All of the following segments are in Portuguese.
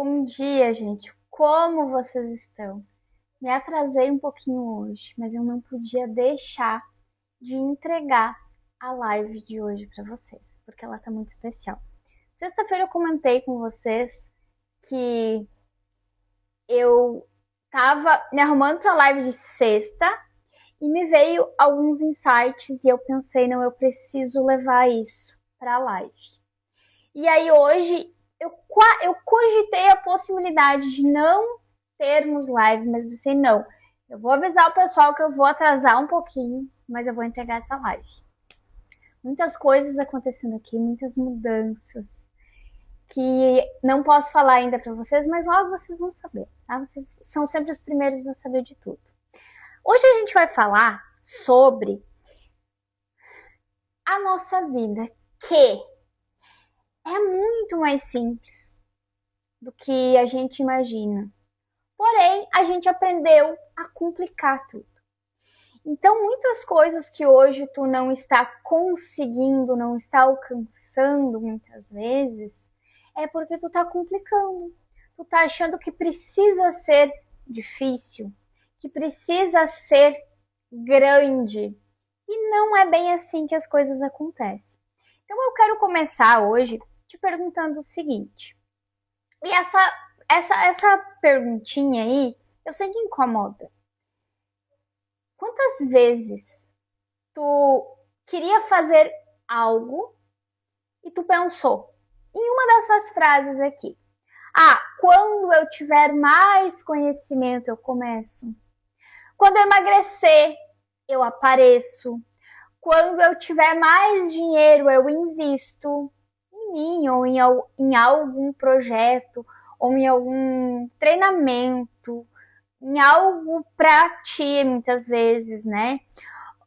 Bom dia, gente. Como vocês estão? Me atrasei um pouquinho hoje, mas eu não podia deixar de entregar a live de hoje para vocês, porque ela tá muito especial. Sexta-feira eu comentei com vocês que eu tava me arrumando para a live de sexta e me veio alguns insights e eu pensei, não, eu preciso levar isso para a live. E aí hoje eu cogitei a possibilidade de não termos live, mas você não. Eu vou avisar o pessoal que eu vou atrasar um pouquinho, mas eu vou entregar essa live. Muitas coisas acontecendo aqui, muitas mudanças, que não posso falar ainda para vocês, mas logo vocês vão saber, tá? Vocês são sempre os primeiros a saber de tudo. Hoje a gente vai falar sobre a nossa vida, que é muito mais simples do que a gente imagina. Porém, a gente aprendeu a complicar tudo. Então, muitas coisas que hoje tu não está conseguindo, não está alcançando muitas vezes, é porque tu está complicando. Tu está achando que precisa ser difícil, que precisa ser grande. E não é bem assim que as coisas acontecem. Então, eu quero começar hoje te perguntando o seguinte. E essa perguntinha aí, eu sei que incomoda. Quantas vezes tu queria fazer algo e tu pensou em uma dessas frases aqui? Ah, quando eu tiver mais conhecimento eu começo. Quando eu emagrecer, eu apareço. Quando eu tiver mais dinheiro, eu invisto em mim ou em algum projeto ou em algum treinamento, em algo para ti, muitas vezes, né?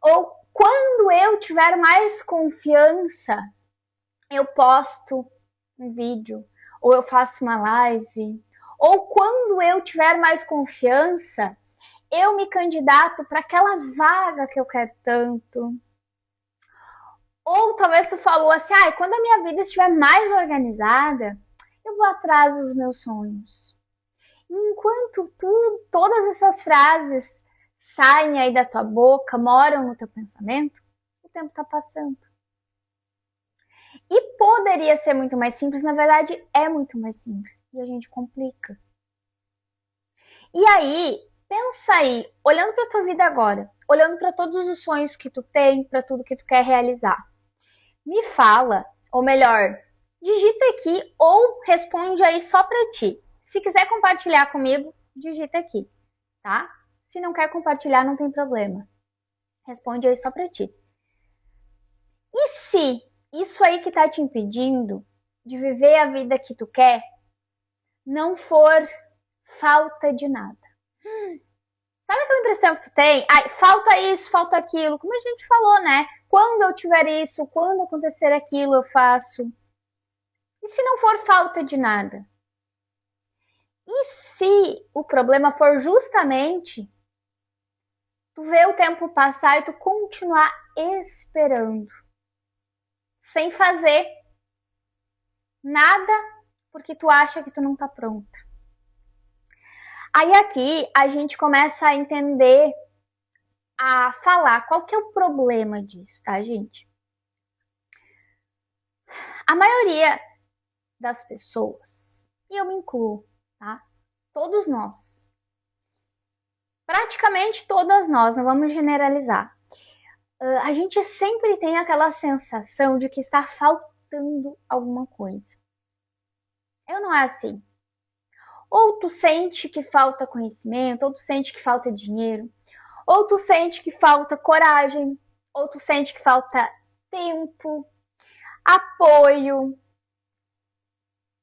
Ou quando eu tiver mais confiança, eu posto um vídeo, ou eu faço uma live, ou quando eu tiver mais confiança, eu me candidato para aquela vaga que eu quero tanto. Ou talvez tu falou assim, ah, quando a minha vida estiver mais organizada, eu vou atrás dos meus sonhos. E enquanto todas essas frases saem aí da tua boca, moram no teu pensamento, o tempo está passando. E poderia ser muito mais simples, na verdade é muito mais simples. E a gente complica. E aí, pensa aí, olhando para tua vida agora, olhando para todos os sonhos que tu tem, para tudo que tu quer realizar. Me fala, ou melhor, digita aqui ou responde aí só para ti. Se quiser compartilhar comigo, digita aqui, tá? Se não quer compartilhar, não tem problema. Responde aí só para ti. E se isso aí que tá te impedindo de viver a vida que tu quer não for falta de nada? Sabe aquela impressão que tu tem? Ai, falta isso, falta aquilo. Como a gente falou, né? Quando eu tiver isso, quando acontecer aquilo, eu faço. E se não for falta de nada? E se o problema for justamente tu ver o tempo passar e tu continuar esperando, sem fazer nada porque tu acha que tu não tá pronta? Aí aqui a gente começa a entender, a falar qual que é o problema disso, tá, gente? A maioria das pessoas, e eu me incluo, tá? Todos nós, praticamente todas nós, não vamos generalizar. A gente sempre tem aquela sensação de que está faltando alguma coisa. Eu não é assim. Ou tu sente que falta conhecimento, ou tu sente que falta dinheiro, ou tu sente que falta coragem, ou tu sente que falta tempo, apoio.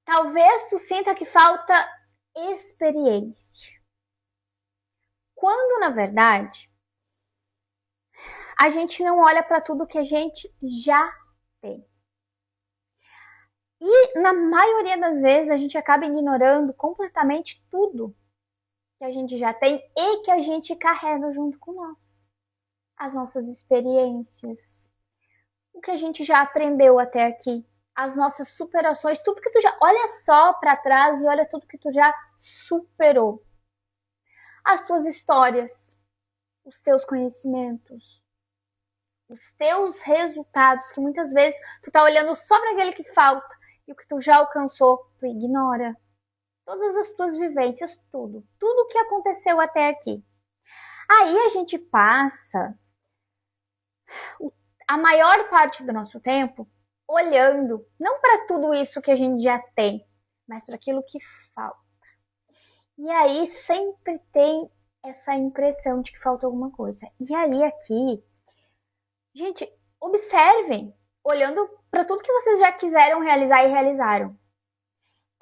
Talvez tu sinta que falta experiência. Quando, na verdade, a gente não olha para tudo que a gente já tem. E, na maioria das vezes, a gente acaba ignorando completamente tudo que a gente já tem e que a gente carrega junto com nós. As nossas experiências, o que a gente já aprendeu até aqui, as nossas superações, tudo que tu já... Olha só para trás e olha tudo que tu já superou. As tuas histórias, os teus conhecimentos, os teus resultados, que muitas vezes tu tá olhando só para aquele que falta e o que tu já alcançou, tu ignora. Todas as tuas vivências, tudo que aconteceu até aqui. Aí a gente passa a maior parte do nosso tempo olhando, não para tudo isso que a gente já tem, mas para aquilo que falta. E aí sempre tem essa impressão de que falta alguma coisa. E aí aqui, gente, observem, olhando para tudo que vocês já quiseram realizar e realizaram.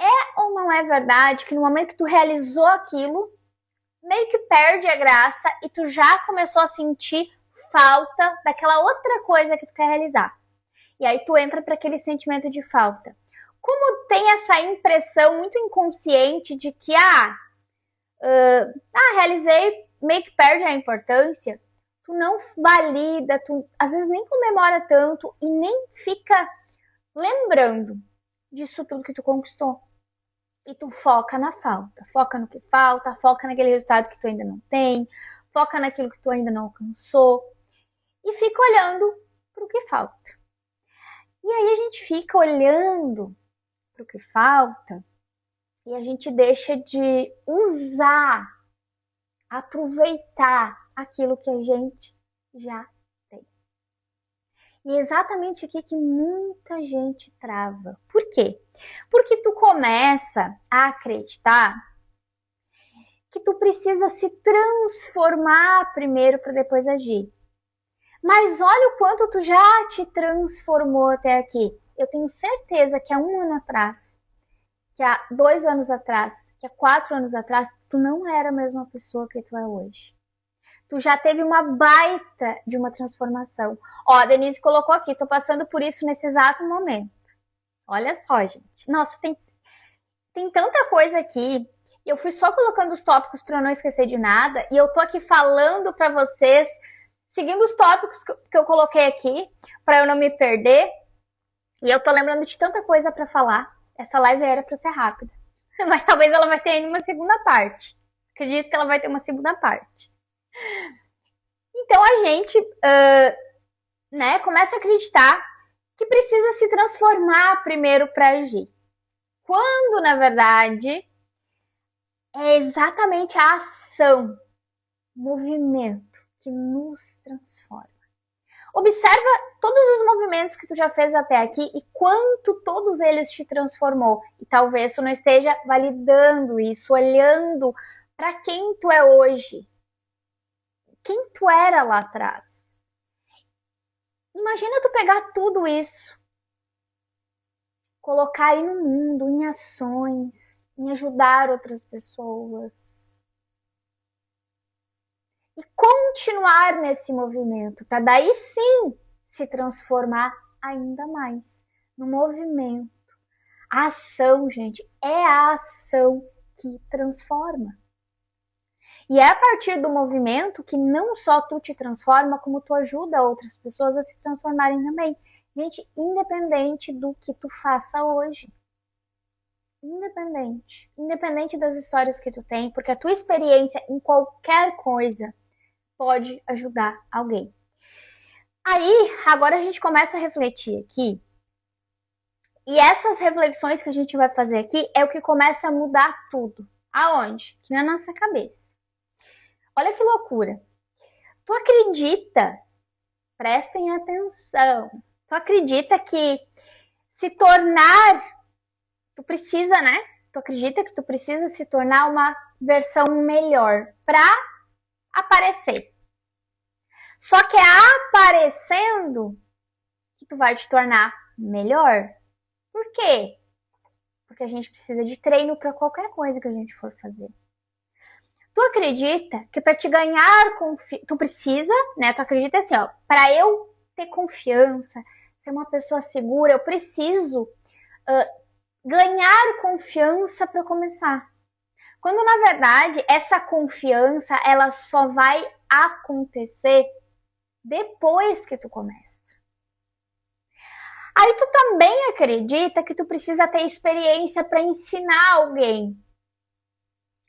É ou não é verdade que no momento que tu realizou aquilo, meio que perde a graça e tu já começou a sentir falta daquela outra coisa que tu quer realizar. E aí tu entra para aquele sentimento de falta. Como tem essa impressão muito inconsciente de que, realizei, meio que perde a importância, tu não valida, tu às vezes nem comemora tanto e nem fica lembrando disso tudo que tu conquistou. E tu foca na falta, foca no que falta, foca naquele resultado que tu ainda não tem, foca naquilo que tu ainda não alcançou e fica olhando para o que falta. E aí a gente fica olhando para o que falta e a gente deixa de usar, aproveitar aquilo que a gente já tem. E é exatamente aqui que muita gente trava. Por quê? Porque tu começa a acreditar que tu precisa se transformar primeiro para depois agir. Mas olha o quanto tu já te transformou até aqui. Eu tenho certeza que há 1 ano atrás, que há 2 anos atrás, que há 4 anos atrás, tu não era a mesma pessoa que tu é hoje. Tu já teve uma baita de uma transformação. Ó, a Denise colocou aqui, tô passando por isso nesse exato momento. Olha só, gente. Nossa, tem tanta coisa aqui. Eu fui só colocando os tópicos para não esquecer de nada. E eu tô aqui falando para vocês, seguindo os tópicos que eu coloquei aqui, para eu não me perder. E eu tô lembrando de tanta coisa para falar. Essa live era para ser rápida. Mas talvez ela vai ter ainda uma segunda parte. Acredito que ela vai ter uma segunda parte. Então a gente começa a acreditar que precisa se transformar primeiro para agir. Quando, na verdade, é exatamente a ação, o movimento que nos transforma. Observa todos os movimentos que tu já fez até aqui e quanto todos eles te transformou. E talvez tu não esteja validando isso, olhando para quem tu é hoje. Quem tu era lá atrás. Imagina tu pegar tudo isso, colocar aí no mundo, em ações, em ajudar outras pessoas. E continuar nesse movimento, para daí sim se transformar ainda mais no movimento. A ação, gente, é a ação que transforma. E é a partir do movimento que não só tu te transforma, como tu ajuda outras pessoas a se transformarem também. Gente, independente do que tu faça hoje. Independente das histórias que tu tem, porque a tua experiência em qualquer coisa pode ajudar alguém. Aí, agora a gente começa a refletir aqui. E essas reflexões que a gente vai fazer aqui é o que começa a mudar tudo. Aonde? Aqui na nossa cabeça. Olha que loucura. Tu acredita, prestem atenção, tu acredita que se tornar, tu precisa, né? Tu acredita que tu precisa se tornar uma versão melhor para aparecer. Só que é aparecendo que tu vai te tornar melhor. Por quê? Porque a gente precisa de treino para qualquer coisa que a gente for fazer. Tu acredita que para te ganhar confiança, tu precisa, né? Tu acredita assim, ó, para eu ter confiança, ser uma pessoa segura, eu preciso ganhar confiança para começar. Quando na verdade essa confiança ela só vai acontecer depois que tu começa. Aí tu também acredita que tu precisa ter experiência para ensinar alguém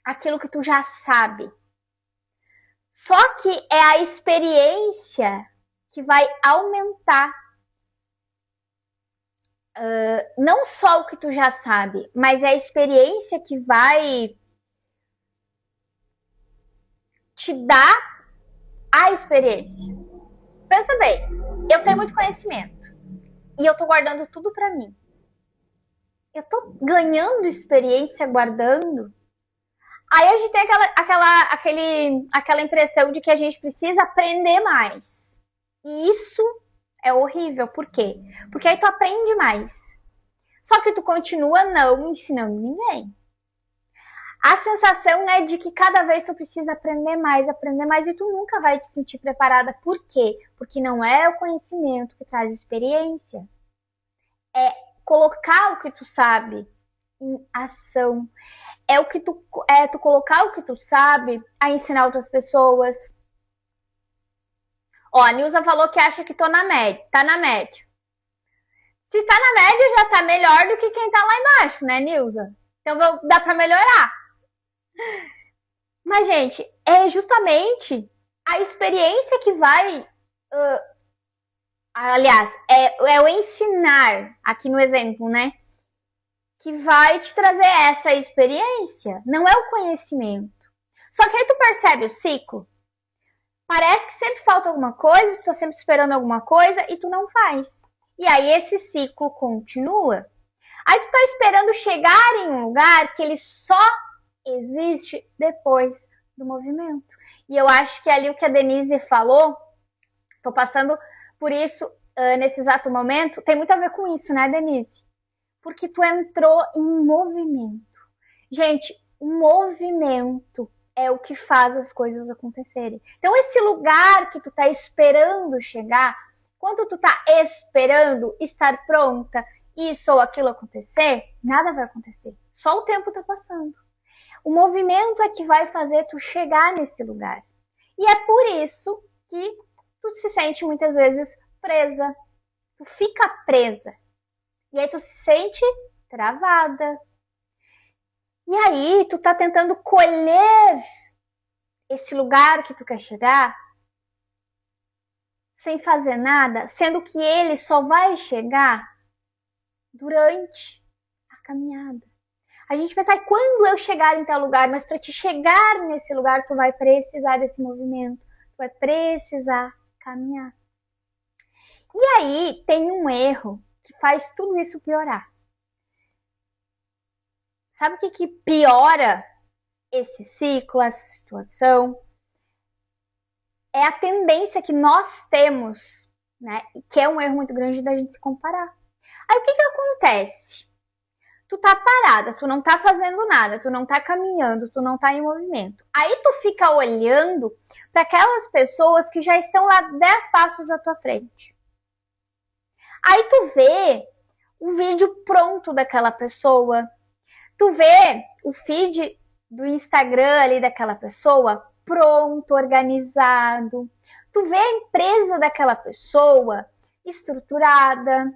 aquilo que tu já sabe. Só que é a experiência que vai aumentar não só o que tu já sabe, mas é a experiência que vai te dar a experiência. Pensa bem, eu tenho muito conhecimento e eu tô guardando tudo para mim. Eu tô ganhando experiência guardando. Aí a gente tem aquela impressão de que a gente precisa aprender mais. E isso é horrível. Por quê? Porque aí tu aprende mais. Só que tu continua não ensinando ninguém. A sensação é de que cada vez tu precisa aprender mais e tu nunca vai te sentir preparada. Por quê? Porque não é o conhecimento que traz experiência. É colocar o que tu sabe em ação. É tu colocar o que tu sabe a ensinar outras pessoas. Ó, a Nilza falou que acha que tô na média, tá na média. Se tá na média, já tá melhor do que quem tá lá embaixo, né, Nilza? Então dá pra melhorar. Mas, gente, é justamente a experiência que vai. Aliás, é o ensinar, aqui no exemplo, né? Que vai te trazer essa experiência. Não é o conhecimento. Só que aí tu percebe o ciclo. Parece que sempre falta alguma coisa, tu tá sempre esperando alguma coisa e tu não faz. E aí esse ciclo continua. Aí tu tá esperando chegar em um lugar que ele só existe depois do movimento. E eu acho que ali o que a Denise falou, tô passando por isso nesse exato momento, tem muito a ver com isso, né, Denise? Porque tu entrou em movimento. Gente, o movimento é o que faz as coisas acontecerem. Então, esse lugar que tu tá esperando chegar, quando tu tá esperando estar pronta, isso ou aquilo acontecer, nada vai acontecer. Só o tempo tá passando. O movimento é que vai fazer tu chegar nesse lugar. E é por isso que tu se sente muitas vezes presa. Tu fica presa. E aí tu se sente travada. E aí tu tá tentando colher esse lugar que tu quer chegar sem fazer nada, sendo que ele só vai chegar durante a caminhada. A gente pensa, quando eu chegar em tal lugar, mas para te chegar nesse lugar, tu vai precisar desse movimento, tu vai precisar caminhar. E aí tem um erro que faz tudo isso piorar. Sabe o que piora esse ciclo, essa situação? É a tendência que nós temos, né? E que é um erro muito grande da gente se comparar. Aí o que acontece? Tu tá parada, tu não tá fazendo nada, tu não tá caminhando, tu não tá em movimento. Aí tu fica olhando para aquelas pessoas que já estão lá 10 passos à tua frente. Aí tu vê o vídeo pronto daquela pessoa, tu vê o feed do Instagram ali daquela pessoa pronto, organizado. Tu vê a empresa daquela pessoa estruturada.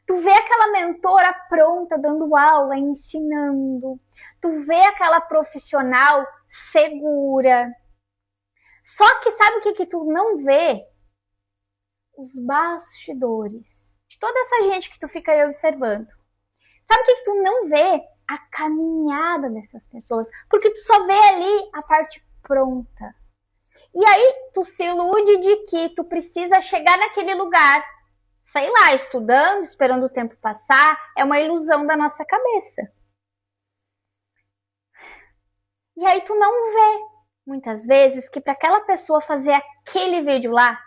Tu vê aquela mentora pronta, dando aula, ensinando. Tu vê aquela profissional segura. Só que sabe o que tu não vê? Os bastidores. De toda essa gente que tu fica aí observando. Sabe o que tu não vê? A caminhada dessas pessoas. Porque tu só vê ali a parte pronta. E aí tu se ilude de que tu precisa chegar naquele lugar, sei lá, estudando, esperando o tempo passar. É uma ilusão da nossa cabeça. E aí tu não vê, muitas vezes, que para aquela pessoa fazer aquele vídeo lá,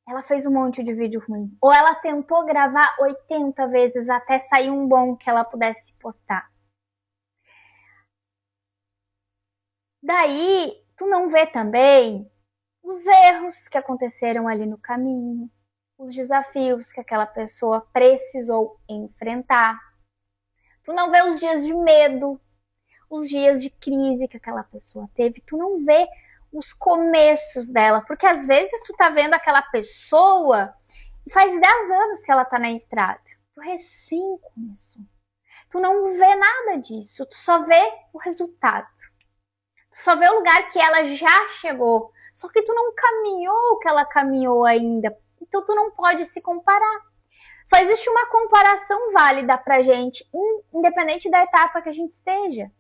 ela fez um monte de vídeo ruim. Ou ela tentou gravar 80 vezes até sair um bom que ela pudesse postar. Daí, tu não vê também os erros que aconteceram ali no caminho, os desafios que aquela pessoa precisou enfrentar. Tu não vê os dias de medo, os dias de crise que aquela pessoa teve. Tu não vê os começos dela, porque às vezes tu tá vendo aquela pessoa E faz 10 anos que ela tá na estrada. Tu recém começou. Tu não vê nada disso, tu só vê o resultado. Tu só vê o lugar que ela já chegou. Só que tu não caminhou o que ela caminhou ainda. Então tu não pode se comparar. Só existe uma comparação válida pra gente, independente da etapa que a gente esteja.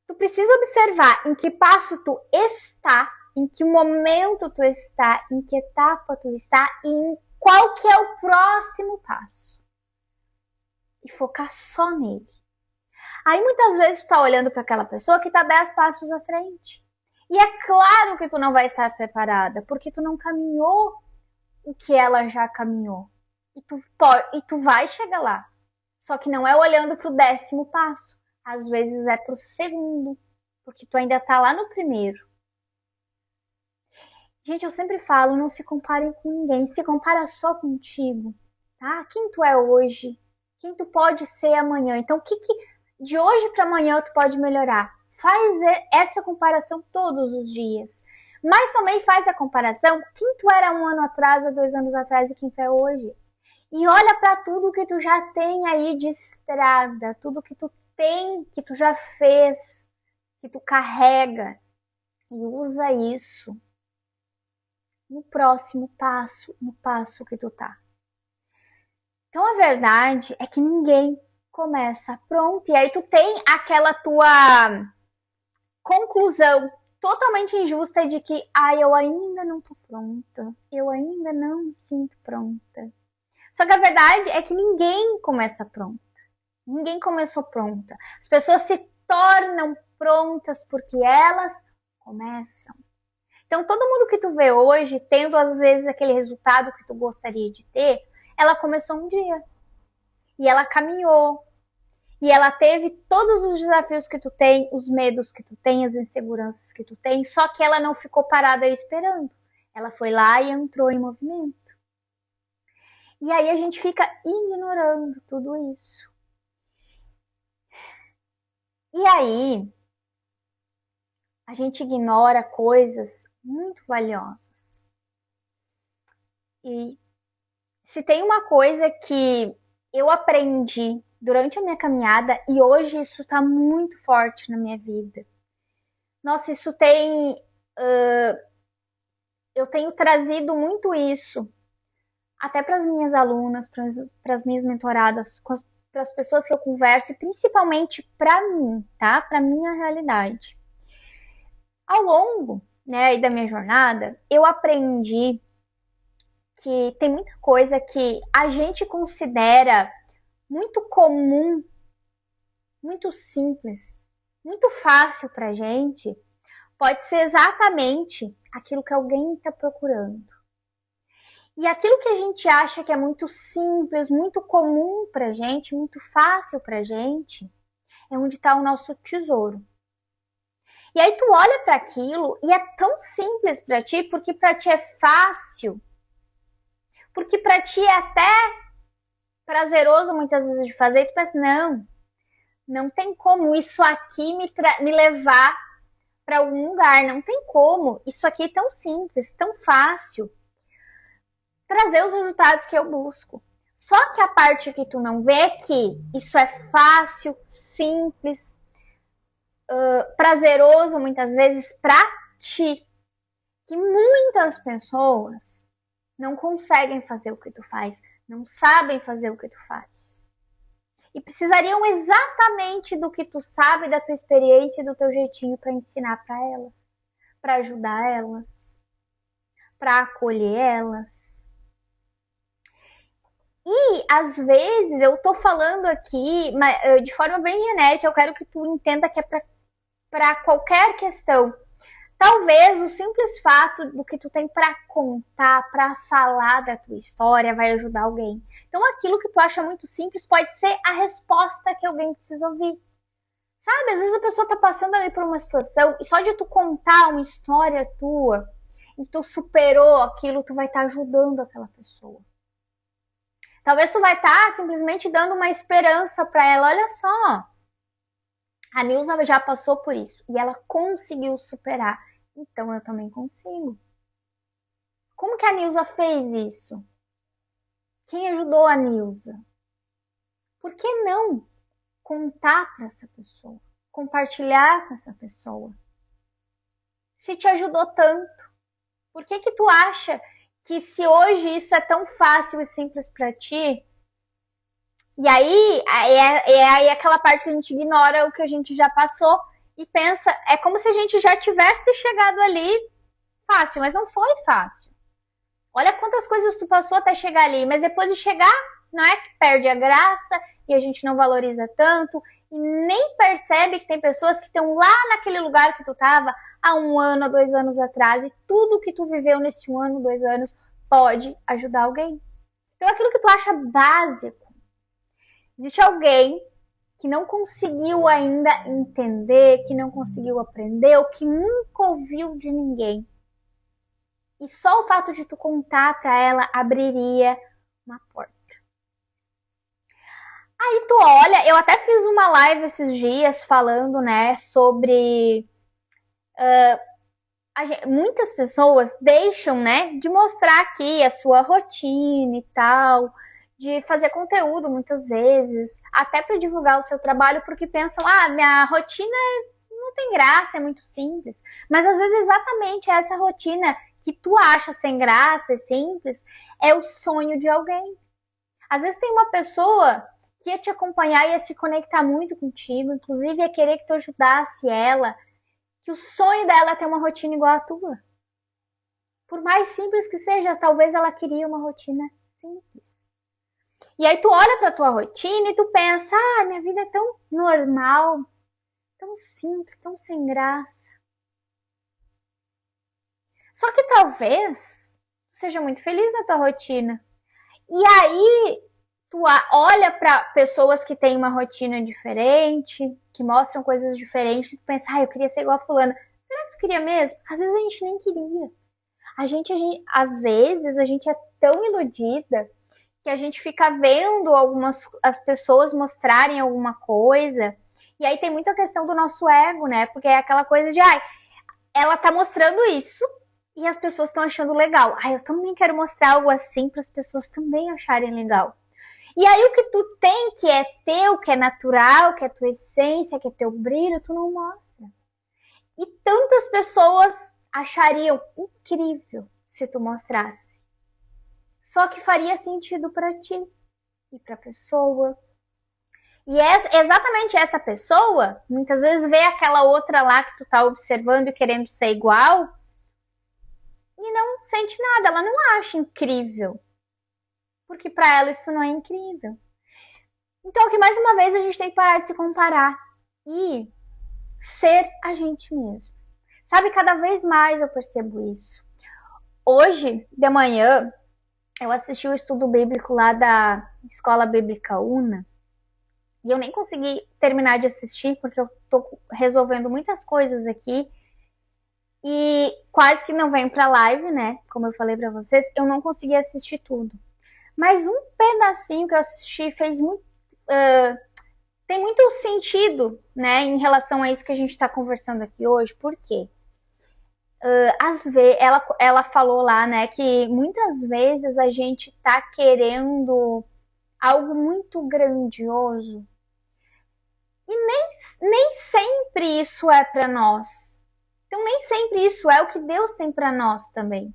Tu precisa observar em que passo tu está, em que momento tu está, em que etapa tu está e em qual que é o próximo passo. E focar só nele. Aí muitas vezes tu tá olhando para aquela pessoa que tá 10 passos à frente. E é claro que tu não vai estar preparada, porque tu não caminhou o que ela já caminhou. E tu vai chegar lá. Só que não é olhando pro 10º passo. Às vezes é pro 2º, porque tu ainda tá lá no primeiro. Gente, eu sempre falo, não se comparem com ninguém, se compara só contigo, tá? Quem tu é hoje, quem tu pode ser amanhã. Então, o que de hoje para amanhã tu pode melhorar? Faz essa comparação todos os dias. Mas também faz a comparação quem tu era 1 ano atrás, há 2 anos atrás e quem tu é hoje. E olha para tudo que tu já tem aí de estrada, tudo que tu tem, que tu já fez, que tu carrega. E usa isso no próximo passo, no passo que tu tá. Então a verdade é que ninguém começa pronto. E aí tu tem aquela tua conclusão totalmente injusta de que eu ainda não tô pronta, eu ainda não me sinto pronta. Só que a verdade é que ninguém começa pronta. Ninguém começou pronta. As pessoas se tornam prontas porque elas começam. Então, todo mundo que tu vê hoje, tendo às vezes aquele resultado que tu gostaria de ter, ela começou um dia. E ela caminhou. E ela teve todos os desafios que tu tem, os medos que tu tem, as inseguranças que tu tem, só que ela não ficou parada aí esperando. Ela foi lá e entrou em movimento. E aí a gente fica ignorando tudo isso. E aí a gente ignora coisas muito valiosas. E se tem uma coisa que eu aprendi durante a minha caminhada e hoje isso está muito forte na minha vida. Nossa, isso tem... eu tenho trazido muito isso até para as minhas alunas, para as minhas mentoradas, para as pessoas que eu converso e principalmente para mim, tá? Para minha realidade. Ao longo, né, da minha jornada, eu aprendi que tem muita coisa que a gente considera muito comum, muito simples, muito fácil pra gente, pode ser exatamente aquilo que alguém está procurando. E aquilo que a gente acha que é muito simples, muito comum pra gente, muito fácil pra gente, é onde está o nosso tesouro. E aí tu olha para aquilo e é tão simples para ti, porque para ti é fácil, porque para ti é até prazeroso muitas vezes de fazer, e tu pensa, não tem como isso aqui me levar para algum lugar, não tem como, isso aqui é tão simples, tão fácil, trazer os resultados que eu busco. Só que a parte que tu não vê é que isso é fácil, simples, prazeroso muitas vezes para ti. Que muitas pessoas não conseguem fazer o que tu faz, não sabem fazer o que tu faz. E precisariam exatamente do que tu sabe, da tua experiência e do teu jeitinho para ensinar para elas, para ajudar elas, para acolher elas. E às vezes eu tô falando aqui de forma bem genérica, eu quero que tu entenda que é para qualquer questão. Talvez o simples fato do que tu tem para contar, para falar da tua história vai ajudar alguém. Então aquilo que tu acha muito simples pode ser a resposta que alguém precisa ouvir. Sabe, às vezes a pessoa tá passando ali por uma situação e só de tu contar uma história tua, e tu superou aquilo, tu vai estar ajudando aquela pessoa. Talvez tu vai estar simplesmente dando uma esperança para ela, olha só. A Nilza já passou por isso e ela conseguiu superar. Então eu também consigo. Como que a Nilza fez isso? Quem ajudou a Nilza? Por que não contar para essa pessoa? Compartilhar com essa pessoa? Se te ajudou tanto, por que tu acha que se hoje isso é tão fácil e simples para ti, e aí é aquela parte que a gente ignora o que a gente já passou e pensa, é como se a gente já tivesse chegado ali fácil, mas não foi fácil. Olha quantas coisas tu passou até chegar ali, mas depois de chegar, não é que perde a graça e a gente não valoriza tanto e nem percebe que tem pessoas que estão lá naquele lugar que tu estava há 1 ano, há 2 anos atrás e tudo que tu viveu nesse 1 ano, 2 anos pode ajudar alguém. Então aquilo que tu acha básico, existe alguém que não conseguiu ainda entender, que não conseguiu aprender, ou que nunca ouviu de ninguém. E só o fato de tu contar para ela abriria uma porta. Aí tu olha, eu até fiz uma live esses dias falando, né, sobre muitas pessoas deixam, né, de mostrar aqui a sua rotina e tal, de fazer conteúdo muitas vezes, até para divulgar o seu trabalho, porque pensam, minha rotina não tem graça, é muito simples. Mas às vezes exatamente essa rotina que tu acha sem graça e simples é o sonho de alguém. Às vezes tem uma pessoa que ia te acompanhar e ia se conectar muito contigo, inclusive ia querer que tu ajudasse ela, que o sonho dela é ter uma rotina igual a tua. Por mais simples que seja, talvez ela queria uma rotina simples. E aí tu olha pra tua rotina e tu pensa, minha vida é tão normal, tão simples, tão sem graça. Só que talvez tu seja muito feliz na tua rotina. E aí tu olha para pessoas que têm uma rotina diferente, que mostram coisas diferentes, e tu pensa, eu queria ser igual a fulana. Será que tu queria mesmo? Às vezes a gente nem queria. Às vezes a gente é tão iludida que a gente fica vendo as pessoas mostrarem alguma coisa. E aí tem muita questão do nosso ego, né? Porque é aquela coisa de, ela tá mostrando isso e as pessoas estão achando legal. Eu também quero mostrar algo assim para as pessoas também acharem legal. E aí o que tu tem, que é teu, que é natural, que é tua essência, que é teu brilho, tu não mostra. E tantas pessoas achariam incrível se tu mostrasse. Só que faria sentido para ti e para a pessoa. E é exatamente essa pessoa, muitas vezes vê aquela outra lá que tu tá observando e querendo ser igual e não sente nada, ela não acha incrível. Porque para ela isso não é incrível. Então, que mais uma vez a gente tem que parar de se comparar e ser a gente mesmo. Sabe, cada vez mais eu percebo isso. Hoje, de manhã, eu assisti o estudo bíblico lá da Escola Bíblica Una e eu nem consegui terminar de assistir porque eu tô resolvendo muitas coisas aqui e quase que não venho pra live, né? Como eu falei pra vocês, eu não consegui assistir tudo. Mas um pedacinho que eu assisti fez muito... tem muito sentido, né, em relação a isso que a gente está conversando aqui hoje. Por quê? Às vezes, ela falou lá, né, que muitas vezes a gente tá querendo algo muito grandioso e nem sempre isso é para nós. Então, nem sempre isso é o que Deus tem para nós também.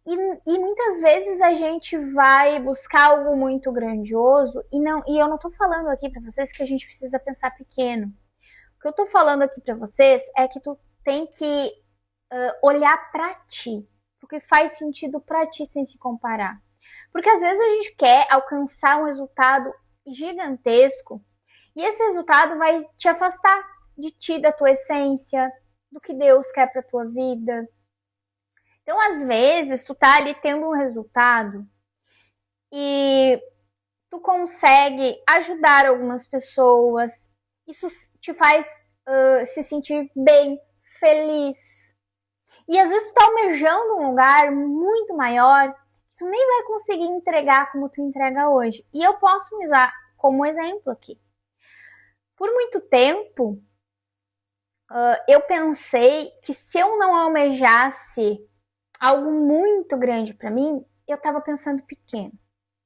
E muitas vezes a gente vai buscar algo muito grandioso e eu não tô falando aqui para vocês que a gente precisa pensar pequeno. O que eu tô falando aqui para vocês é que tu tem que olhar para ti, porque faz sentido para ti sem se comparar. Porque às vezes a gente quer alcançar um resultado gigantesco e esse resultado vai te afastar de ti, da tua essência, do que Deus quer para tua vida. Então, às vezes, tu tá ali tendo um resultado e tu consegue ajudar algumas pessoas. Isso te faz se sentir bem, feliz. E às vezes tu tá almejando um lugar muito maior que tu nem vai conseguir entregar como tu entrega hoje. E eu posso me usar como exemplo aqui. Por muito tempo, eu pensei que se eu não almejasse algo muito grande para mim, eu estava pensando pequeno.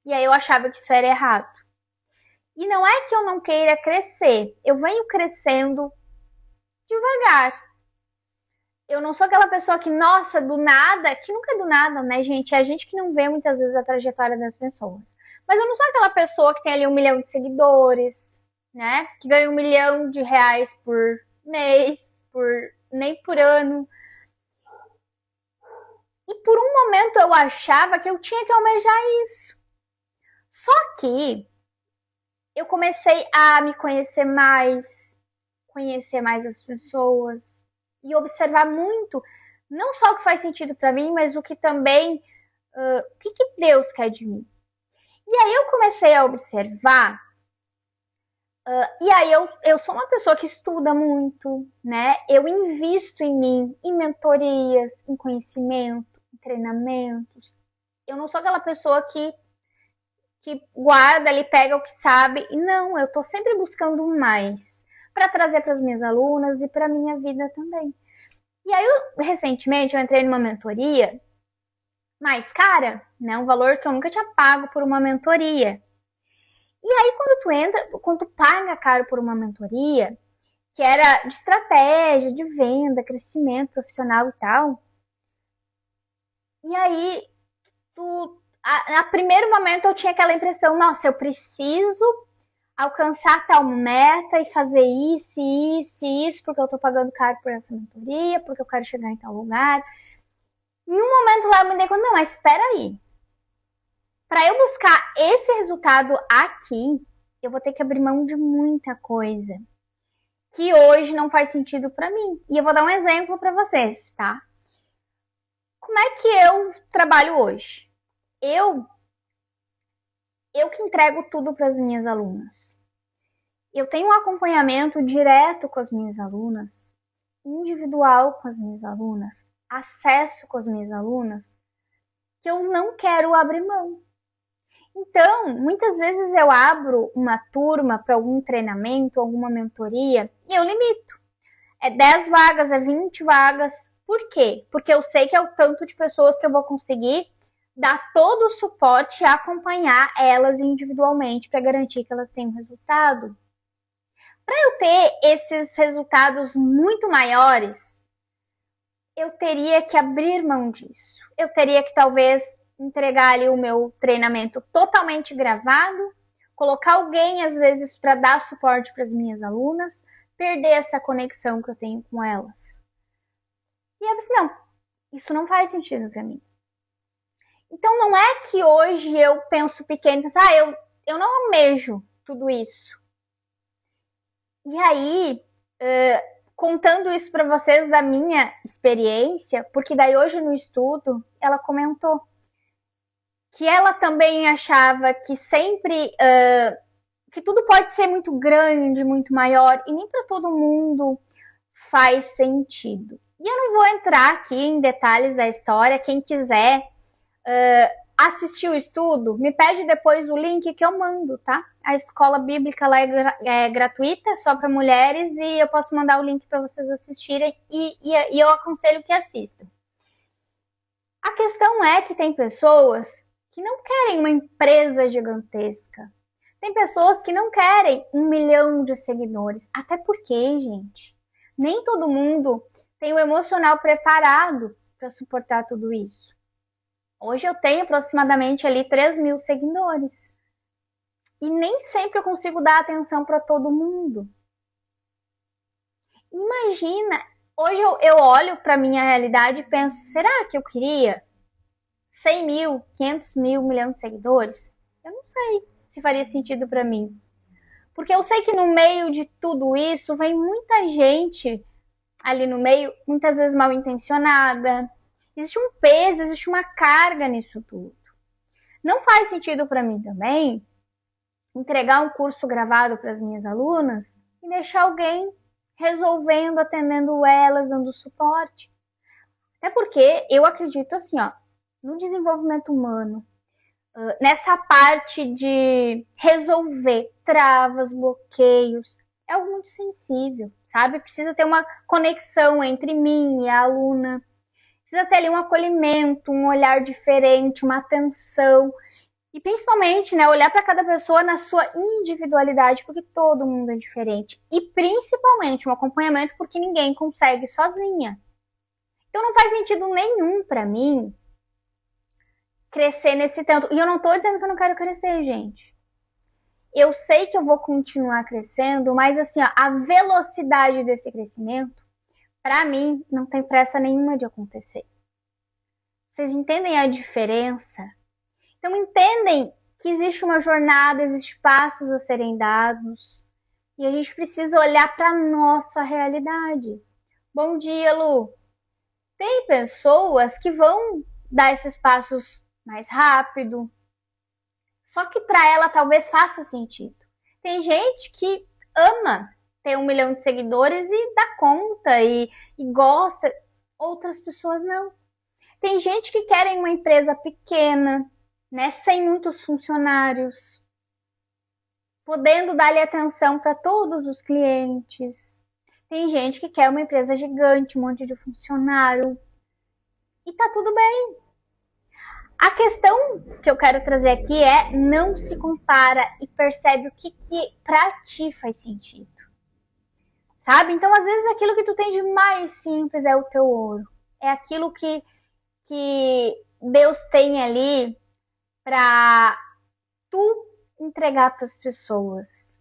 E aí eu achava que isso era errado. E não é que eu não queira crescer, eu venho crescendo devagar. Eu não sou aquela pessoa que, nossa, do nada, que nunca é do nada, né, gente? É a gente que não vê muitas vezes a trajetória das pessoas. Mas eu não sou aquela pessoa que tem ali 1 milhão de seguidores, né? Que ganha R$ 1 milhão por mês, nem por ano. E por um momento eu achava que eu tinha que almejar isso. Só que eu comecei a me conhecer mais as pessoas e observar muito, não só o que faz sentido para mim, mas o que também, o que Deus quer de mim. E aí eu comecei a observar, e aí eu sou uma pessoa que estuda muito, né? Eu invisto em mim, em mentorias, em conhecimento, em treinamentos. Eu não sou aquela pessoa que guarda ali, pega o que sabe. E não, eu estou sempre buscando mais para trazer para as minhas alunas e para a minha vida também. E aí, recentemente, eu entrei numa mentoria mais cara, né? Um valor que eu nunca tinha pago por uma mentoria. E aí, quando tu paga caro por uma mentoria, que era de estratégia, de venda, crescimento profissional e tal, e aí, a primeiro momento eu tinha aquela impressão, nossa, eu preciso alcançar tal meta e fazer isso, isso e isso, porque eu tô pagando caro por essa mentoria, porque eu quero chegar em tal lugar. Em um momento lá eu me dei conta, não, mas espera aí. Para eu buscar esse resultado aqui, eu vou ter que abrir mão de muita coisa que hoje não faz sentido para mim. E eu vou dar um exemplo para vocês, tá? Como é que eu trabalho hoje? Eu eu que entrego tudo para as minhas alunas. Eu tenho um acompanhamento direto com as minhas alunas, individual com as minhas alunas, acesso com as minhas alunas, que eu não quero abrir mão. Então, muitas vezes eu abro uma turma para algum treinamento, alguma mentoria, e eu limito. É 10 vagas, é 20 vagas. Por quê? Porque eu sei que é o tanto de pessoas que eu vou conseguir dar todo o suporte e acompanhar elas individualmente para garantir que elas tenham resultado. Para eu ter esses resultados muito maiores, eu teria que abrir mão disso. Eu teria que talvez entregar ali o meu treinamento totalmente gravado, colocar alguém às vezes para dar suporte para as minhas alunas, perder essa conexão que eu tenho com elas. E eu disse, não, isso não faz sentido para mim. Então não é que hoje eu penso pequeno, penso, eu não almejo tudo isso. E aí, contando isso para vocês da minha experiência, porque daí hoje no estudo ela comentou que ela também achava que sempre que tudo pode ser muito grande, muito maior e nem para todo mundo faz sentido. E eu não vou entrar aqui em detalhes da história. Quem quiser assistir o estudo, me pede depois o link que eu mando, tá? A escola bíblica lá é gratuita, só para mulheres, e eu posso mandar o link para vocês assistirem e eu aconselho que assistam. A questão é que tem pessoas que não querem uma empresa gigantesca. Tem pessoas que não querem 1 milhão de seguidores. Até porque, gente, nem todo mundo tem o emocional preparado para suportar tudo isso. Hoje eu tenho aproximadamente ali 3 mil seguidores. E nem sempre eu consigo dar atenção para todo mundo. Imagina, hoje eu olho para minha realidade e penso, será que eu queria 100 mil, 500 mil, 1 milhão de seguidores? Eu não sei se faria sentido para mim. Porque eu sei que no meio de tudo isso vem muita gente ali no meio, muitas vezes mal intencionada. Existe um peso, existe uma carga nisso tudo. Não faz sentido para mim também entregar um curso gravado para as minhas alunas e deixar alguém resolvendo, atendendo elas, dando suporte. Até porque eu acredito assim, ó, no desenvolvimento humano, nessa parte de resolver travas, bloqueios, é algo muito sensível, sabe? Precisa ter uma conexão entre mim e a aluna. Precisa ter ali um acolhimento, um olhar diferente, uma atenção. E principalmente, né, olhar para cada pessoa na sua individualidade, porque todo mundo é diferente. E principalmente um acompanhamento, porque ninguém consegue sozinha. Então não faz sentido nenhum para mim crescer nesse tanto. E eu não tô dizendo que eu não quero crescer, gente. Eu sei que eu vou continuar crescendo, mas assim, ó, a velocidade desse crescimento, para mim, não tem pressa nenhuma de acontecer. Vocês entendem a diferença? Então entendem que existe uma jornada, existem passos a serem dados e a gente precisa olhar para a nossa realidade. Bom dia, Lu. Tem pessoas que vão dar esses passos mais rápido, só que para ela talvez faça sentido. Tem gente que ama ter 1 milhão de seguidores e dá conta e gosta, outras pessoas não. Tem gente que quer uma empresa pequena, né, sem muitos funcionários, podendo dar-lhe atenção para todos os clientes. Tem gente que quer uma empresa gigante, um monte de funcionário. E tá tudo bem. A questão que eu quero trazer aqui é não se compara e percebe o que para ti faz sentido. Sabe? Então, às vezes, aquilo que tu tem de mais simples é o teu ouro. É aquilo que Deus tem ali para tu entregar para as pessoas.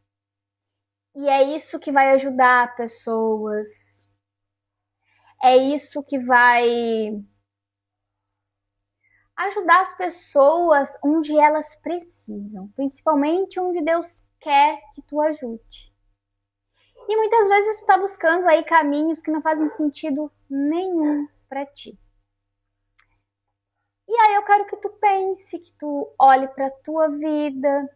E é isso que vai ajudar pessoas. É isso que vai ajudar as pessoas onde elas precisam, principalmente onde Deus quer que tu ajude. E muitas vezes tu tá buscando aí caminhos que não fazem sentido nenhum para ti. E aí eu quero que tu pense, que tu olhe para tua vida,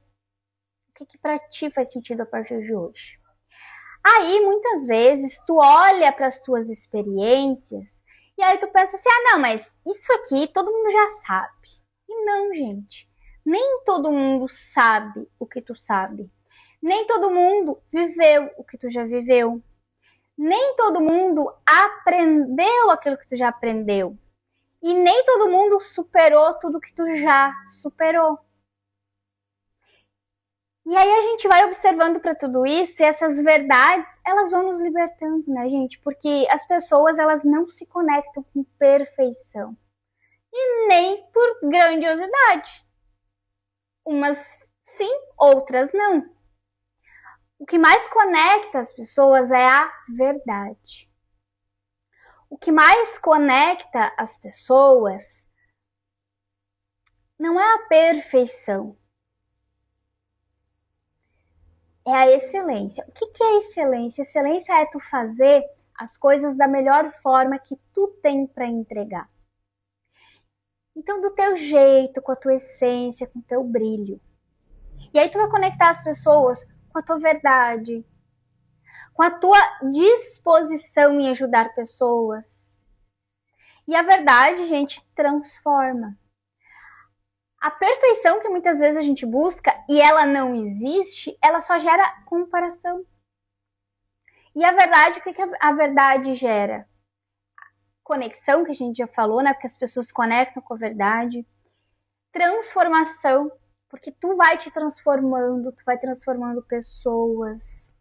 o que para ti faz sentido a partir de hoje. Aí muitas vezes tu olha para as tuas experiências e aí tu pensa assim, ah não, mas isso aqui todo mundo já sabe. E não, gente, nem todo mundo sabe o que tu sabe. Nem todo mundo viveu o que tu já viveu. Nem todo mundo aprendeu aquilo que tu já aprendeu. E nem todo mundo superou tudo que tu já superou. E aí a gente vai observando para tudo isso e essas verdades, elas vão nos libertando, né, gente? Porque as pessoas, elas não se conectam com perfeição. E nem por grandiosidade. Umas sim, outras não. O que mais conecta as pessoas é a verdade. O que mais conecta as pessoas não é a perfeição, é a excelência. O que é excelência? Excelência é tu fazer as coisas da melhor forma que tu tem para entregar. Então, do teu jeito, com a tua essência, com o teu brilho. E aí tu vai conectar as pessoas com a tua verdade, com a tua disposição em ajudar pessoas. E a verdade, gente, transforma. A perfeição que muitas vezes a gente busca e ela não existe, ela só gera comparação. E a verdade, o que a verdade gera? Conexão, que a gente já falou, né? Porque as pessoas se conectam com a verdade. Transformação, porque tu vai te transformando, tu vai transformando pessoas.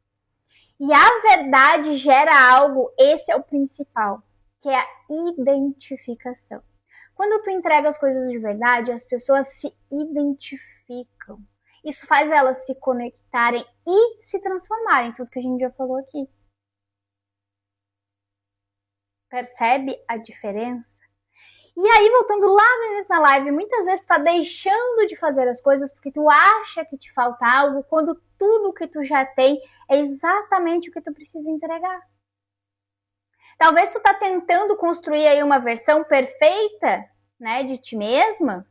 E a verdade gera algo, esse é o principal, que é a identificação. Quando tu entrega as coisas de verdade, as pessoas se identificam. Isso faz elas se conectarem e se transformarem, tudo que a gente já falou aqui. Percebe a diferença? E aí, voltando lá no início da live, muitas vezes tu tá deixando de fazer as coisas porque tu acha que te falta algo, quando tudo que tu já tem é exatamente o que tu precisa entregar. Talvez tu tá tentando construir aí uma versão perfeita, né, de ti mesma,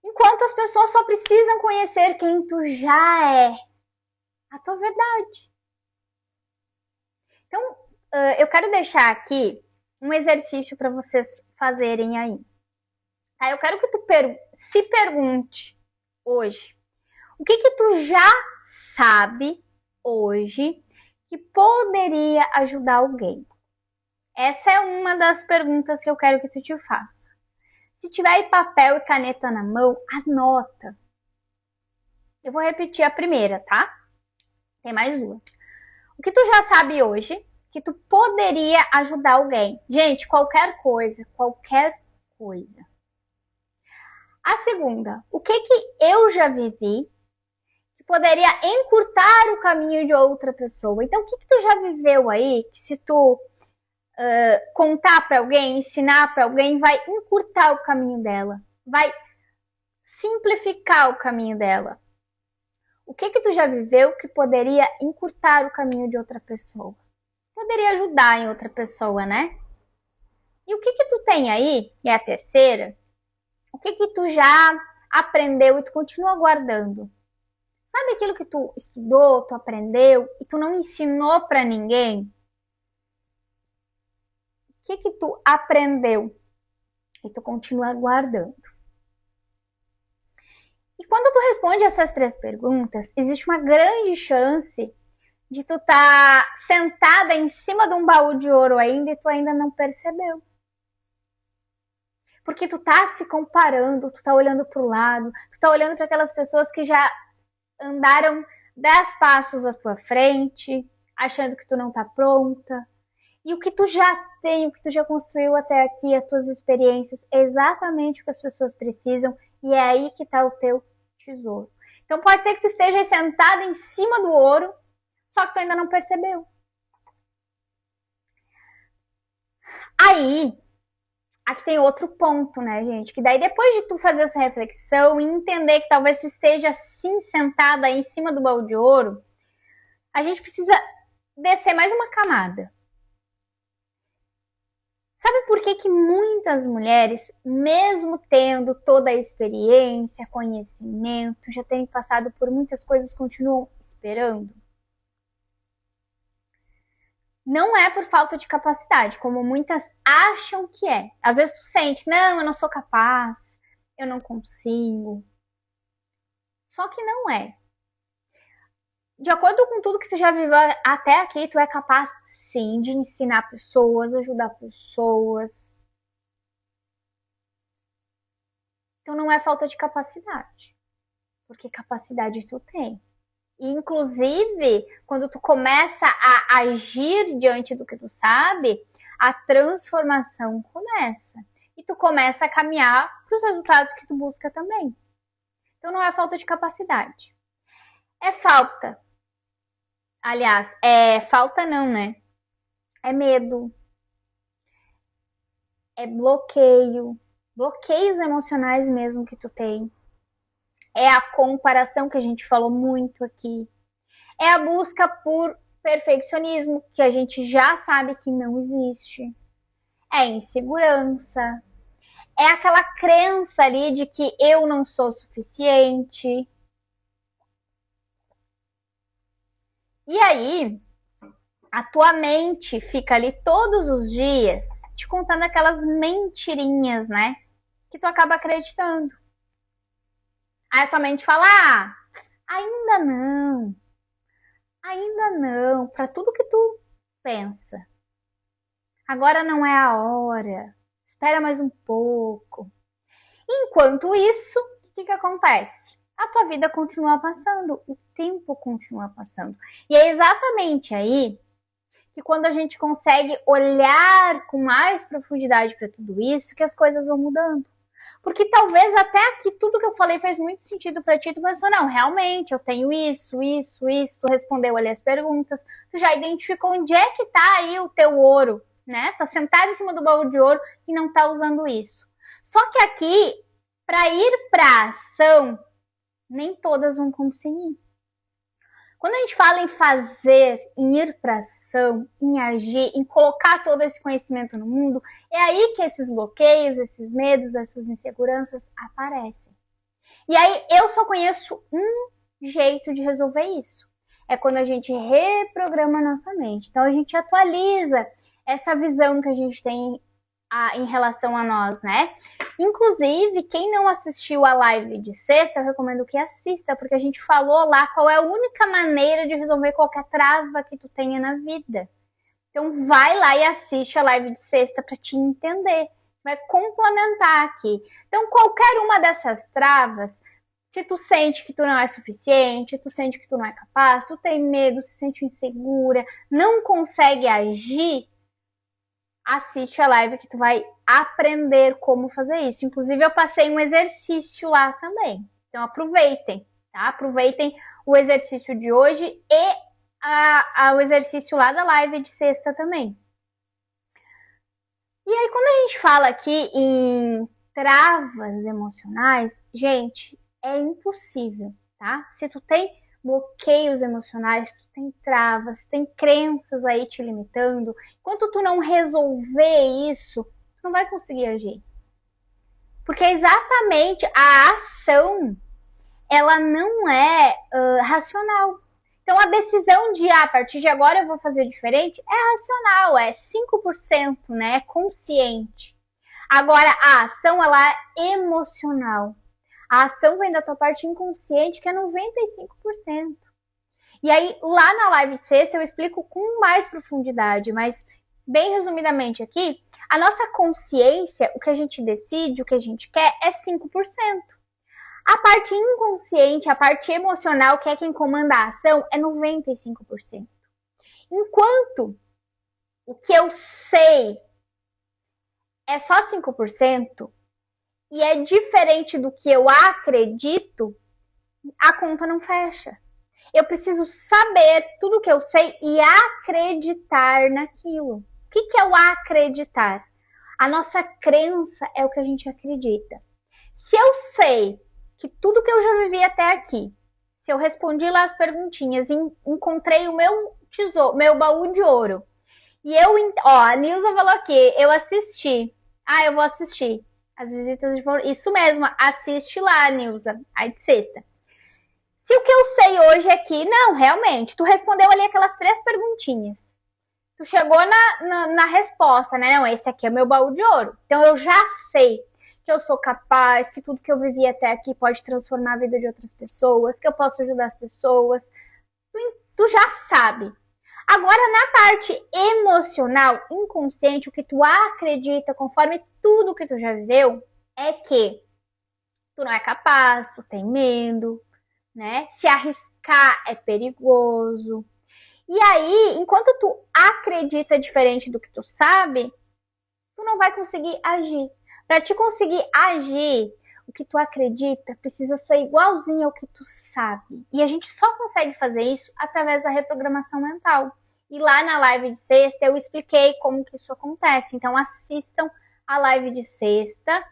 enquanto as pessoas só precisam conhecer quem tu já é, a tua verdade. Então, eu quero deixar aqui um exercício para vocês fazerem aí. Tá? Eu quero que tu se pergunte hoje, o que tu já sabe hoje que poderia ajudar alguém? Essa é uma das perguntas que eu quero que tu te faça. Se tiver papel e caneta na mão, anota. Eu vou repetir a primeira, tá? Tem mais duas. O que tu já sabe hoje que tu poderia ajudar alguém? Gente, qualquer coisa, qualquer coisa. A segunda, o que eu já vivi que poderia encurtar o caminho de outra pessoa? Então, o que tu já viveu aí que se tu contar para alguém, ensinar para alguém, vai encurtar o caminho dela, vai simplificar o caminho dela? O que tu já viveu que poderia encurtar o caminho de outra pessoa? Poderia ajudar em outra pessoa, né? E o que tu tem aí, e é a terceira, o que tu já aprendeu e tu continua guardando? Sabe aquilo que tu estudou, tu aprendeu e tu não ensinou para ninguém? O que tu aprendeu e tu continua guardando? E quando tu responde essas três perguntas, existe uma grande chance de tu tá sentada em cima de um baú de ouro ainda e tu ainda não percebeu. Porque tu tá se comparando, tu tá olhando pro lado, tu tá olhando para aquelas pessoas que já andaram 10 passos à tua frente, achando que tu não tá pronta. E o que tu já tem, o que tu já construiu até aqui, as tuas experiências, é exatamente o que as pessoas precisam e é aí que tá o teu tesouro. Então pode ser que tu esteja sentada em cima do ouro, só que tu ainda não percebeu. Aí, aqui tem outro ponto, né, gente? Que daí depois de tu fazer essa reflexão e entender que talvez tu esteja assim sentada aí em cima do baú de ouro, a gente precisa descer mais uma camada. Sabe por que muitas mulheres, mesmo tendo toda a experiência, conhecimento, já têm passado por muitas coisas, continuam esperando? Não é por falta de capacidade, como muitas acham que é. Às vezes tu sente, não, eu não sou capaz, eu não consigo. Só que não é. De acordo com tudo que tu já viveu até aqui, tu é capaz, sim, de ensinar pessoas, ajudar pessoas. Então não é falta de capacidade, porque capacidade tu tem. E, inclusive, quando tu começa a agir diante do que tu sabe, a transformação começa. E tu começa a caminhar para os resultados que tu busca também. Então não é falta de capacidade. É falta. Aliás, falta não, né? É medo. É bloqueio. Bloqueios emocionais mesmo que tu tem. É a comparação que a gente falou muito aqui. É a busca por perfeccionismo, que a gente já sabe que não existe. É insegurança. É aquela crença ali de que eu não sou suficiente. E aí, a tua mente fica ali todos os dias te contando aquelas mentirinhas, né? Que tu acaba acreditando. Aí a tua mente fala, ainda não. Ainda não. Para tudo que tu pensa. Agora não é a hora. Espera mais um pouco. Enquanto isso, o que acontece? A tua vida continua passando, o tempo continua passando. E é exatamente aí que quando a gente consegue olhar com mais profundidade para tudo isso, que as coisas vão mudando. Porque talvez até aqui tudo que eu falei fez muito sentido para ti, tu pensou, não, realmente, eu tenho isso, tu respondeu ali as perguntas, tu já identificou onde é que tá aí o teu ouro, né? Tá sentado em cima do baú de ouro e não tá usando isso. Só que aqui, para ir para ação, nem todas vão conseguir. Quando a gente fala em fazer, em ir para ação, em agir, em colocar todo esse conhecimento no mundo, é aí que esses bloqueios, esses medos, essas inseguranças aparecem. E aí eu só conheço um jeito de resolver isso. É quando a gente reprograma a nossa mente. Então a gente atualiza essa visão que a gente tem em relação a nós, né? Inclusive, quem não assistiu a live de sexta, eu recomendo que assista, porque a gente falou lá qual é a única maneira de resolver qualquer trava que tu tenha na vida. Então vai lá e assiste a live de sexta para te entender. vai complementar aqui. Então, qualquer uma dessas travas, se tu sente que tu não é suficiente, tu sente que tu não é capaz, tu tem medo, se sente insegura, não consegue agir, assiste a live que tu vai aprender como fazer isso. Inclusive, eu passei um exercício lá também. Então, aproveitem, tá? Aproveitem o exercício de hoje e o exercício lá da live de sexta também. E aí, quando a gente fala aqui em travas emocionais, gente, é impossível, tá? Se tu tem bloqueios emocionais, tu tem travas, tu tem crenças aí te limitando, enquanto tu não resolver isso, tu não vai conseguir agir. Porque exatamente a ação, ela não é racional. Então, a decisão de, a partir de agora eu vou fazer diferente, é racional, é 5%, né? É consciente. Agora, a ação, ela é emocional. A ação vem da tua parte inconsciente, que é 95%. E aí, lá na live de sexta, eu explico com mais profundidade, mas bem resumidamente aqui, a nossa consciência, o que a gente decide, o que a gente quer, é 5%. A parte inconsciente, a parte emocional, que é quem comanda a ação, é 95%. Enquanto o que eu sei é só 5% e é diferente do que eu acredito, a conta não fecha. Eu preciso saber tudo o que eu sei e acreditar naquilo. O que é o acreditar? A nossa crença é o que a gente acredita. Se eu sei que tudo que eu já vivi até aqui, se eu respondi lá as perguntinhas e encontrei o meu tesouro, meu baú de ouro, e a Nilza falou aqui, eu assisti. Eu vou assistir as visitas de isso mesmo, assiste lá, Nilza, aí de sexta. Se o que eu sei hoje é que, não, realmente, tu respondeu ali aquelas 3 perguntinhas. Tu chegou na resposta, né? Não, esse aqui é o meu baú de ouro. Então eu já sei que eu sou capaz, que tudo que eu vivi até aqui pode transformar a vida de outras pessoas, que eu posso ajudar as pessoas. Tu já sabe. Agora, na parte emocional, inconsciente, o que tu acredita, conforme tudo que tu já viveu, é que tu não é capaz, tu tem medo, né? Se arriscar é perigoso. E aí, enquanto tu acredita diferente do que tu sabe, tu não vai conseguir agir. Para te conseguir agir, o que tu acredita precisa ser igualzinho ao que tu sabe. E a gente só consegue fazer isso através da reprogramação mental. E lá na live de sexta eu expliquei como que isso acontece. Então assistam a live de sexta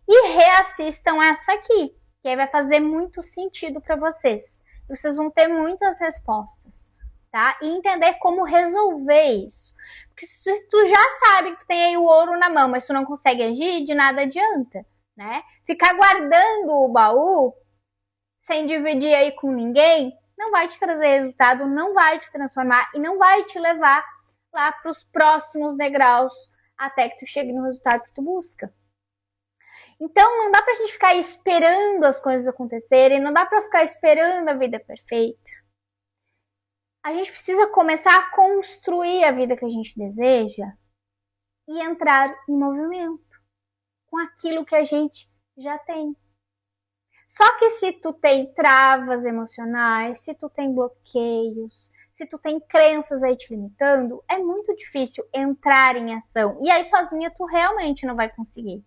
e reassistam essa aqui, que aí vai fazer muito sentido para vocês. Vocês vão ter muitas respostas, tá? E entender como resolver isso. Porque se tu já sabe que tu tem aí o ouro na mão, mas tu não consegue agir, de nada adianta, né? Ficar guardando o baú sem dividir aí com ninguém não vai te trazer resultado, não vai te transformar e não vai te levar lá para os próximos degraus até que tu chegue no resultado que tu busca. Então não dá pra gente ficar esperando as coisas acontecerem, não dá pra ficar esperando a vida perfeita. A gente precisa começar a construir a vida que a gente deseja e entrar em movimento com aquilo que a gente já tem. Só que se tu tem travas emocionais, se tu tem bloqueios, se tu tem crenças aí te limitando, é muito difícil entrar em ação. E aí sozinha tu realmente não vai conseguir.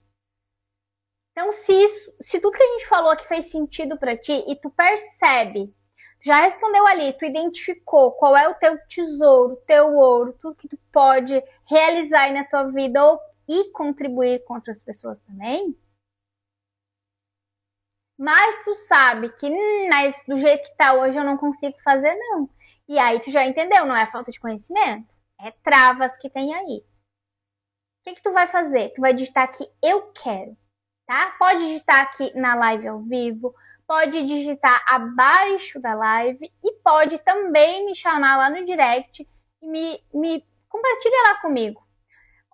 Então, se tudo que a gente falou aqui fez sentido para ti e tu percebe, já respondeu ali, tu identificou qual é o teu tesouro, teu ouro, tudo que tu pode realizar aí na tua vida e contribuir com outras pessoas também, mas tu sabe que, mas do jeito que tá hoje eu não consigo fazer, não. E aí tu já entendeu, não é falta de conhecimento, é travas que tem aí. O que tu vai fazer? Tu vai digitar aqui, eu quero, tá? Pode digitar aqui na live ao vivo, pode digitar abaixo da live e pode também me chamar lá no direct e me compartilha lá comigo.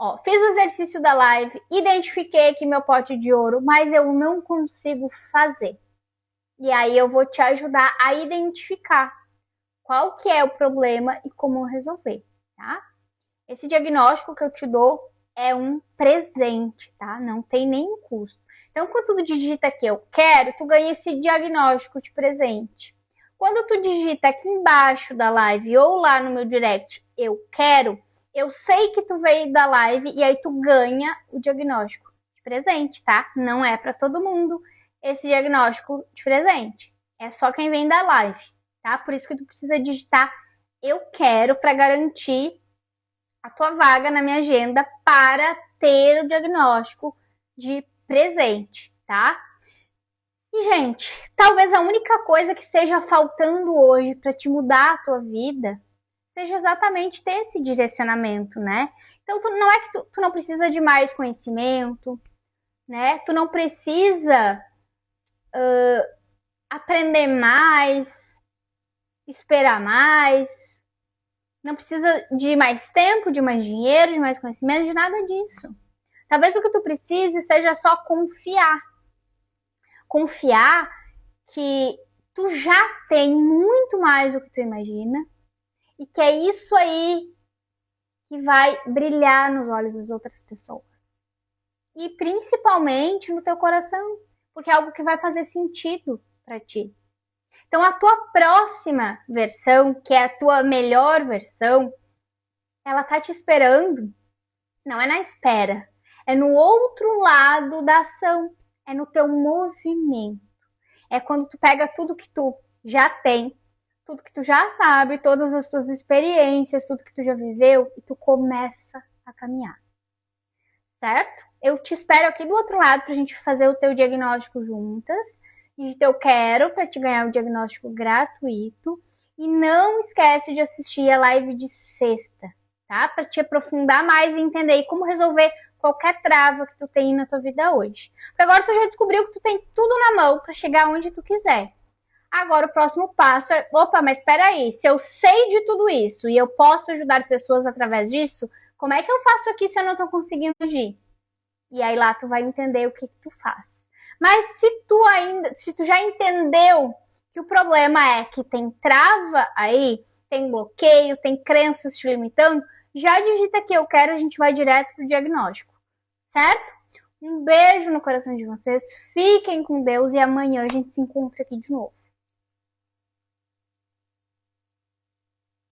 Ó, fiz o exercício da live, identifiquei aqui meu pote de ouro, mas eu não consigo fazer. E aí eu vou te ajudar a identificar qual que é o problema e como resolver, tá? Esse diagnóstico que eu te dou é um presente, tá? Não tem nenhum custo. Então, quando tu digita aqui eu quero, tu ganha esse diagnóstico de presente. Quando tu digita aqui embaixo da live ou lá no meu direct eu quero, eu sei que tu veio da live e aí tu ganha o diagnóstico de presente, tá? Não é para todo mundo esse diagnóstico de presente. É só quem vem da live, tá? Por isso que tu precisa digitar eu quero para garantir a tua vaga na minha agenda para ter o diagnóstico de presente, tá? E, gente, talvez a única coisa que esteja faltando hoje para te mudar a tua vida seja exatamente ter esse direcionamento, né? Então, não é que tu não precisa de mais conhecimento, né? Tu não precisa aprender mais, esperar mais, não precisa de mais tempo, de mais dinheiro, de mais conhecimento, de nada disso. Talvez o que tu precise seja só confiar. Confiar que tu já tem muito mais do que tu imagina e que é isso aí que vai brilhar nos olhos das outras pessoas. E principalmente no teu coração, porque é algo que vai fazer sentido para ti. Então a tua próxima versão, que é a tua melhor versão, ela tá te esperando. Não é na espera, é no outro lado da ação, é no teu movimento. É quando tu pega tudo que tu já tem, tudo que tu já sabe, todas as tuas experiências, tudo que tu já viveu e tu começa a caminhar. Certo? Eu te espero aqui do outro lado pra gente fazer o teu diagnóstico juntas. Digita eu quero para te ganhar o diagnóstico gratuito. E não esquece de assistir a live de sexta, tá? Para te aprofundar mais e entender como resolver qualquer trava que tu tem na tua vida hoje. Porque agora tu já descobriu que tu tem tudo na mão para chegar onde tu quiser. Agora o próximo passo é, opa, mas espera aí, se eu sei de tudo isso e eu posso ajudar pessoas através disso, como é que eu faço aqui se eu não estou conseguindo agir? E aí lá tu vai entender o que tu faz. Mas se tu já entendeu que o problema é que tem trava aí, tem bloqueio, tem crenças te limitando, já digita que eu quero, a gente vai direto pro diagnóstico, certo? Um beijo no coração de vocês, fiquem com Deus e amanhã a gente se encontra aqui de novo.